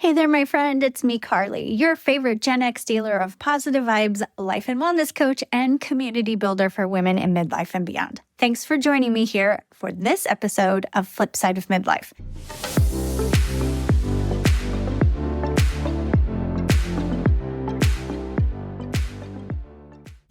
Hey there, my friend. It's me, Karli, your favorite Gen X dealer of positive vibes, life and wellness coach, and community builder for women in midlife and beyond. Thanks for joining me here for this episode of Flipside of Midlife.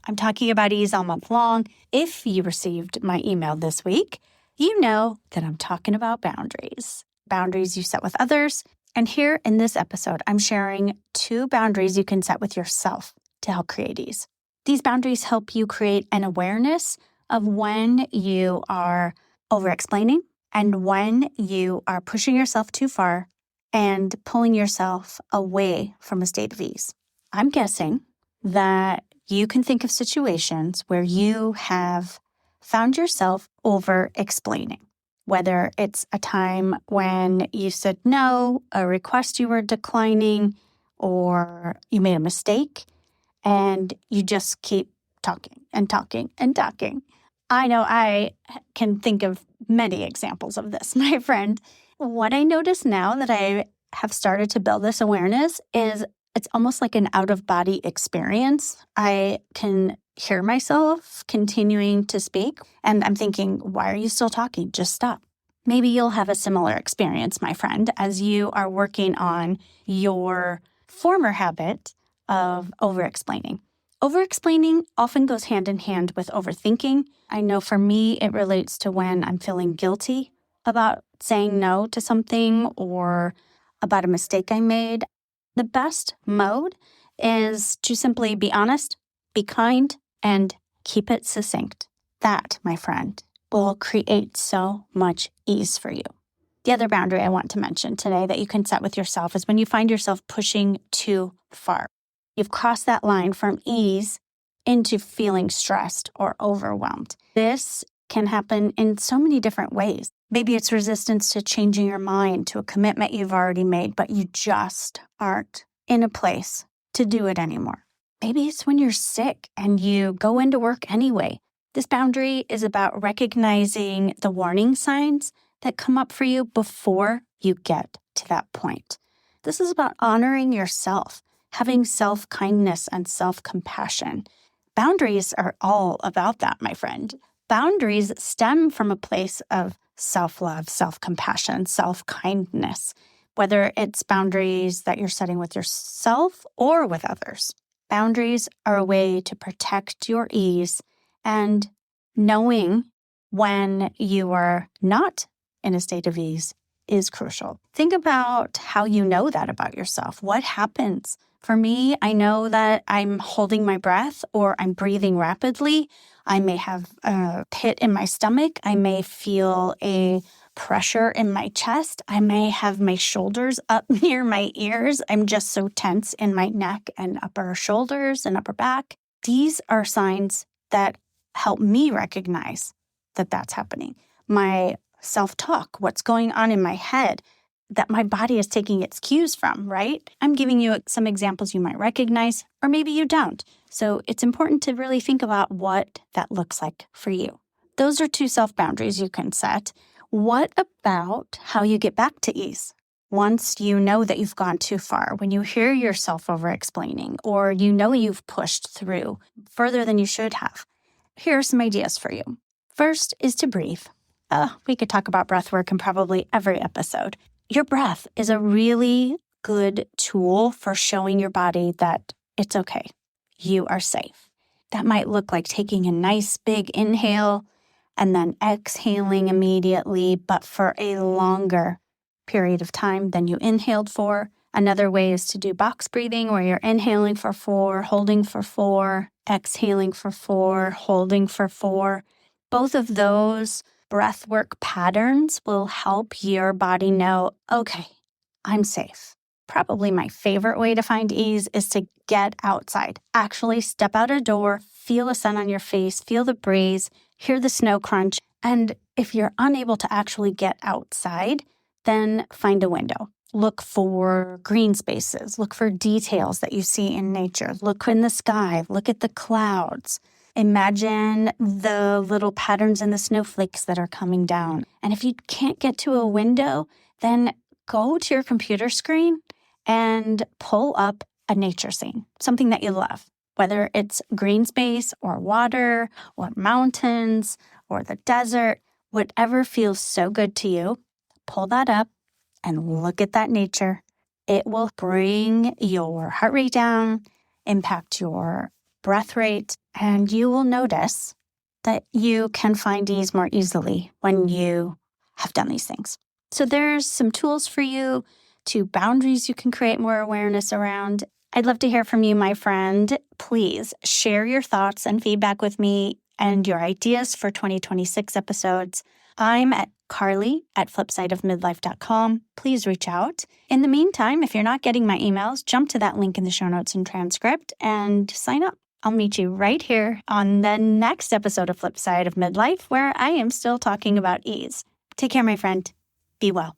I'm talking about ease all month long. If you received my email this week, you know that I'm talking about boundaries. Boundaries you set with others. And here in this episode, I'm sharing 2 boundaries you can set with yourself to help create ease. These boundaries help you create an awareness of when you are over-explaining and when you are pushing yourself too far and pulling yourself away from a state of ease. I'm guessing that you can think of situations where you have found yourself over-explaining. Whether it's a time when you said no, a request you were declining, or you made a mistake, and you just keep talking and talking and talking. I know I can think of many examples of this, my friend. What I notice now that I have started to build this awareness is it's almost like an out-of-body experience. I can hear myself continuing to speak, and I'm thinking, why are you still talking? Just stop. Maybe you'll have a similar experience, my friend, as you are working on your former habit of over-explaining. Over-explaining often goes hand in hand with overthinking. I know for me, it relates to when I'm feeling guilty about saying no to something or about a mistake I made. The best mode is to simply be honest, be kind, and keep it succinct. That, my friend, will create so much ease for you. The other boundary I want to mention today that you can set with yourself is when you find yourself pushing too far. You've crossed that line from ease into feeling stressed or overwhelmed. This can happen in so many different ways. Maybe it's resistance to changing your mind to a commitment you've already made, but you just aren't in a place to do it anymore. Maybe it's when you're sick and you go into work anyway. This boundary is about recognizing the warning signs that come up for you before you get to that point. This is about honoring yourself, having self-kindness and self-compassion. Boundaries are all about that, my friend. Boundaries stem from a place of self-love, self-compassion, self-kindness, whether it's boundaries that you're setting with yourself or with others. Boundaries are a way to protect your ease, and knowing when you are not in a state of ease is crucial. Think about how you know that about yourself. What happens? For me, I know that I'm holding my breath or I'm breathing rapidly. I may have a pit in my stomach. I may feel a pressure in my chest. I may have my shoulders up near my ears. I'm just so tense in my neck and upper shoulders and upper back. These are signs that help me recognize that that's happening. My self-talk, what's going on in my head, that my body is taking its cues from, right? I'm giving you some examples you might recognize, or maybe you don't. So it's important to really think about what that looks like for you. Those are 2 self-boundaries you can set. What about how you get back to ease? Once you know that you've gone too far, when you hear yourself over-explaining, or you know you've pushed through further than you should have, here are some ideas for you. First is to breathe. We could talk about breath work in probably every episode. Your breath is a really good tool for showing your body that it's okay. You are safe. That might look like taking a nice big inhale and then exhaling immediately, but for a longer period of time than you inhaled for. Another way is to do box breathing, where you're inhaling for 4, holding for 4, exhaling for 4, holding for 4. Both of those breath work patterns will help your body know, okay, I'm safe. Probably my favorite way to find ease is to get outside. Actually step out a door, feel the sun on your face, feel the breeze, hear the snow crunch. And if you're unable to actually get outside, then find a window. Look for green spaces. Look for details that you see in nature. Look in the sky. Look at the clouds. Imagine the little patterns in the snowflakes that are coming down. And if you can't get to a window, then go to your computer screen and pull up a nature scene, something that you love, whether it's green space or water or mountains or the desert, whatever feels so good to you, pull that up and look at that nature. It will bring your heart rate down, impact your breath rate, and you will notice that you can find ease more easily when you have done these things. So there's some tools for you, boundaries you can create more awareness around. I'd love to hear from you, my friend. Please share your thoughts and feedback with me and your ideas for 2026 episodes. I'm at Karli at flipsideofmidlife.com. Please reach out. In the meantime, if you're not getting my emails, jump to that link in the show notes and transcript and sign up. I'll meet you right here on the next episode of Flipside of Midlife, where I am still talking about ease. Take care, my friend. Be well.